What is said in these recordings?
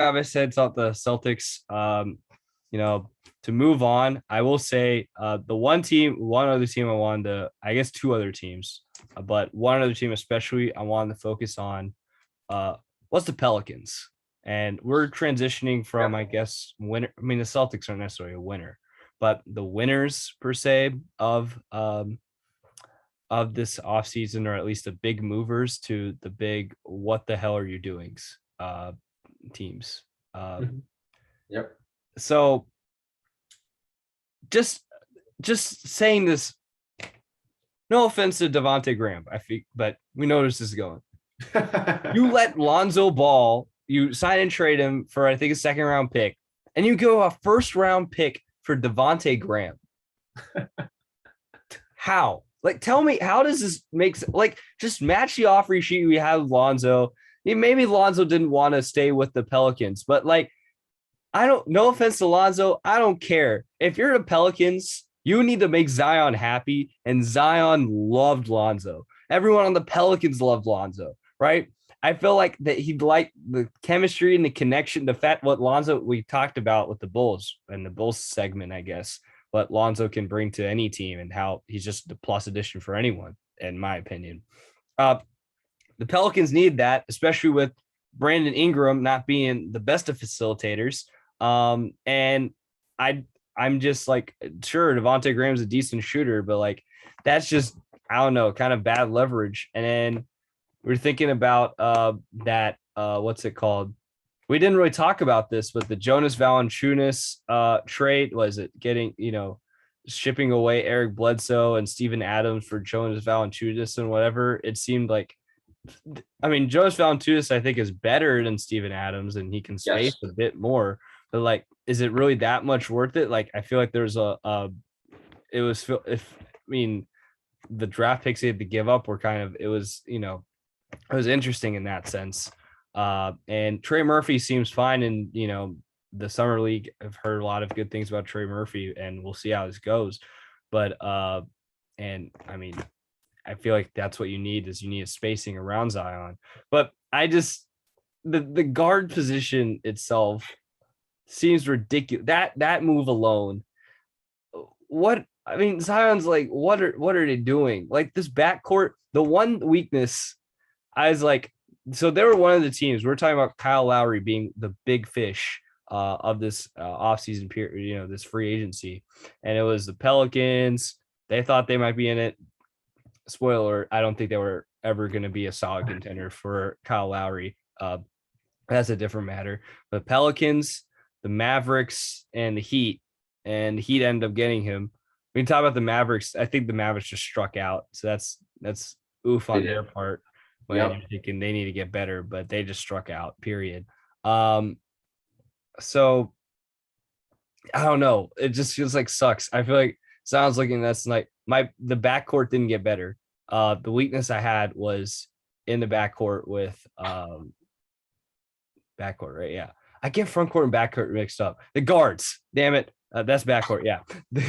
I said thought the Celtics, you know, to move on. I will say the one other team I wanted to, I guess two other teams, but one other team especially I wanted to focus on uh, was the Pelicans. And we're transitioning from, I guess, winner. I mean, the Celtics aren't necessarily a winner, but the winners per se of this offseason, or at least the big movers to the big what the hell are you doing teams. Uh, Mhm. Yep. so just just saying this, no offense to Devontae Graham, I think, but we know this is going. You let Lonzo Ball, you sign and trade him for I think a second round pick, and you go a first round pick for Devontae Graham. How? Like, tell me, how does this make sense? Like, just match the offer sheet we have with Lonzo. Maybe Lonzo didn't want to stay with the Pelicans, but like, I don't, no offense to Lonzo, I don't care. If you're the Pelicans, you need to make Zion happy, and Zion loved Lonzo. Everyone on the Pelicans loved Lonzo, right? I feel like that he liked the chemistry and the connection, the fact what Lonzo we talked about with the Bulls and the Bulls segment, I guess, what Lonzo can bring to any team and how he's just the plus addition for anyone, in my opinion. Uh, the Pelicans need that, especially with Brandon Ingram not being the best of facilitators. And I I'm just like, sure, Devontae Graham's a decent shooter, but like that's just, I don't know, kind of bad leverage. And then we're thinking about that what's it called? We didn't really talk about this, but the Jonas Valanciunas trade, was it getting, shipping away Eric Bledsoe and Steven Adams for Jonas Valanciunas and whatever. It seemed like, I mean, Jonas Valanciunas I think is better than Steven Adams and he can space Yes. a bit more, but like, is it really that much worth it? Like, I feel like there's it was, if, I mean, the draft picks he had to give up were kind of, it was interesting in that sense. And Trey Murphy seems fine in, the summer league. I've heard a lot of good things about Trey Murphy, and we'll see how this goes. But and I mean, I feel like that's what you need, is you need a spacing around Zion. But I just, the guard position itself seems ridiculous. That move alone. What, I mean, Zion's like, what are they doing? Like this backcourt, the one weakness I was like, so they were one of the teams. We're talking about Kyle Lowry being the big fish of this offseason period, this free agency. And it was the Pelicans. They thought they might be in it. Spoiler, I don't think they were ever going to be a solid contender for Kyle Lowry. That's a different matter. But Pelicans, the Mavericks, and the Heat, and the Heat ended up getting him. We can talk about the Mavericks. I think the Mavericks just struck out. So that's oof They on did. their part when you're Yep. thinking they need to get better, but they just struck out, period. Um, so I don't know. It just feels like sucks. I feel like sounds looking that's like the backcourt didn't get better. The weakness I had was in the backcourt with backcourt, right? Yeah. I get front court and backcourt mixed up. The guards, damn it. That's backcourt. Yeah.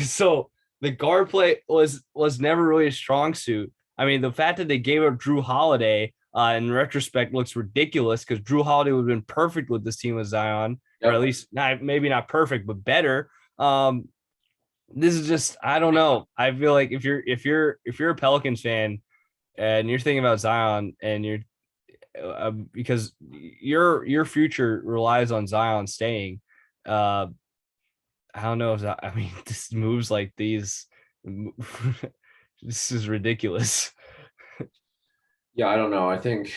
So the guard play was never really a strong suit. I mean, the fact that they gave up Drew Holiday in retrospect looks ridiculous, because Drew Holiday would have been perfect with this team with Zion, or at Yep. least not, maybe not perfect, but better. This is just, I don't know. I feel like if you're a Pelicans fan and you're thinking about Zion, and you're because your future relies on Zion staying. Uh, I don't know if that, I mean, just moves like these, this is ridiculous. Yeah, I don't know. I think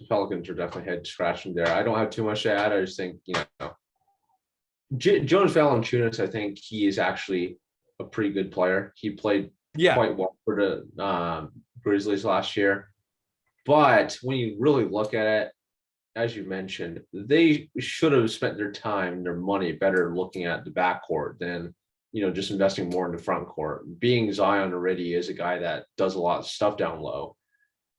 the Pelicans are definitely head scratching there. I don't have too much to add. I just think, Jonas Valanciunas, I think he is actually a pretty good player. He played Yeah, quite well for the Grizzlies last year. But when you really look at it, as you mentioned, they should have spent their time, their money better looking at the backcourt than, just investing more in the front court. Being Zion already is a guy that does a lot of stuff down low.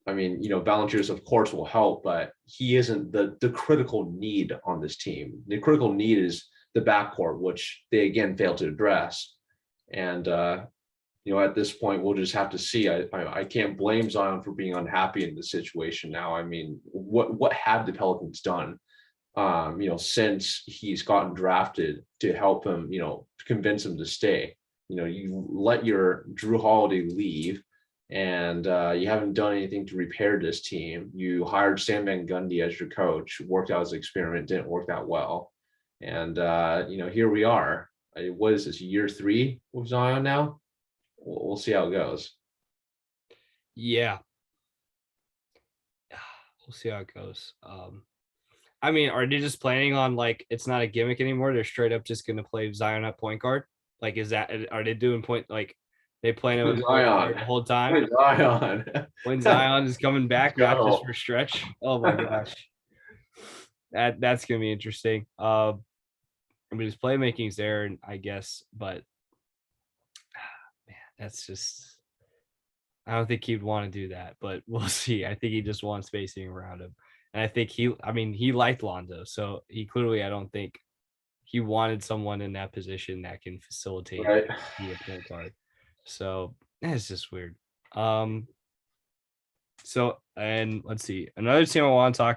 I mean, Valanciunas, of course, will help, but he isn't the critical need on this team. The critical need is the backcourt, which they again failed to address. And at this point, we'll just have to see. I can't blame Zion for being unhappy in this situation now. I mean, what have the Pelicans done? since he's gotten drafted to help him, to convince him to stay. You let your Drew Holiday leave, and you haven't done anything to repair this team. You hired Sam Van Gundy as your coach, worked out as an experiment, didn't work that well. And here we are. What is this, year 3 with Zion now? We'll see how it goes. Yeah. We'll see how it goes. I mean, are they just planning on like it's not a gimmick anymore? They're straight up just gonna play Zion at point guard. Like, are they doing point like they playing him at point guard Zion. the whole time? Zion. When Zion is coming back, not just Go. for stretch. Oh my gosh. That's gonna be interesting. I mean his playmaking's there, I guess, but man, that's just I don't think he'd want to do that, but we'll see. I think he just wants spacing around him. And I think he liked Lonzo. So he clearly, I don't think he wanted someone in that position that can facilitate Right. be a point guard. So it's just weird. So, and let's see. Another team I want to talk about.